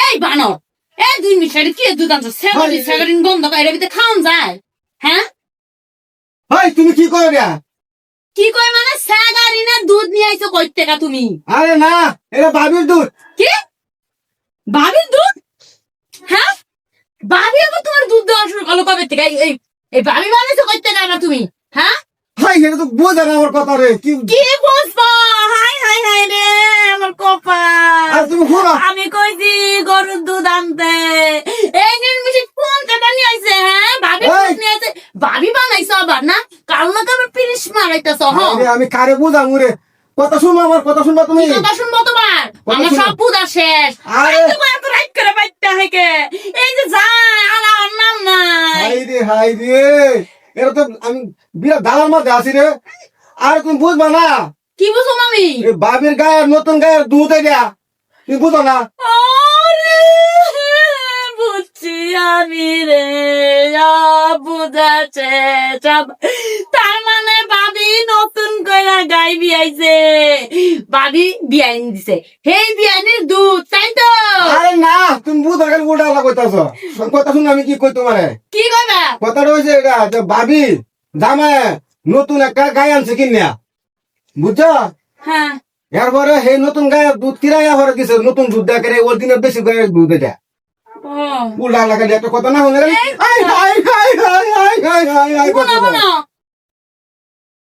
এই বানর, এই দুই মিশারি কি দুধ আনছো? সেগারিন গন্ধ করে এর ভিতরে খাওন যায়? হ্যাঁ, ভাই তুমি কি করে রে? কি কই মানে সেগারিনের দুধ নিয়ে আইছো কই থেকে তুমি? আরে না, এটা বাবির দুধ। কি ভাবির দুধ? হ্যাঁ, ভাবি আবার তোমার দুধ দেওয়া শুরু করলো কবে থেকে? এই ভাবি বানাইছো কই থেকে না তুমি? হ্যাঁ, ভাই এটা তো বোঝে না আমার কথা রে। কি কি বুঝবো? হাই হাই হাই রে আমার কপাল। আর তুমি ঘোরা। আমি কইছি গরুর দুধ আনতে, এই নির্মিষে কোন টাকা নিয়ে আইছে? হ্যাঁ, ভাবি দুধ নিয়ে আইছে, ভাবি বানাইছো আবার না? কাল না কাবার পিরিশ মারাইতেছ? হ্যাঁ, আমি কারে বুঝামু রে? কথা শুনবো, আমার কথা শুনবা তুমি? কথা শুনবো তোমার? আমার শুনো। সব বুঝা শেষ। আরে। এই তো এত রাইট করে বাইতে হেকে, এই যে যায় আলা ওর নাম নাই। হাই রে, এটা তো আমি বিরাট দালার মধ্যে আছি রে। আর তুমি বুঝবা না, কি বুঝো মামি? এই বাবির গায়ের নতুন গায়ের দুধ এটা তুমি বুঝো না। ওরে, বুঝছি আমি রে, বুঝাছে সব। তার মানে ভাবি নতুন কইরা গাই বিয়াইছে, ভাবি বিয়াইন দিছে, সেই বিয়ানির দুধ, তাই তো? আরে না, তুমি বুঝো কেন উল্টা আল্লাহ কইতাছ? কথা শুনে আমি কি কই তোমারে? কি কইবা? কথাটা হয়েছে এটা যে ভাবি জামায় নতুন একটা গাই আনছে কিনা, বুঝছো? হ্যাঁ, এরপরে সেই নতুন গায়ের দুধ কিরাইয়া ভরে দিছে, নতুন দুধ দেখা ওর দিনের বেশি গায়ের দুধ এটা। ও উল্টা আল্লাহ একটা কথা না শুনে গেলে, I high high high high high high high শোনো, শোনো,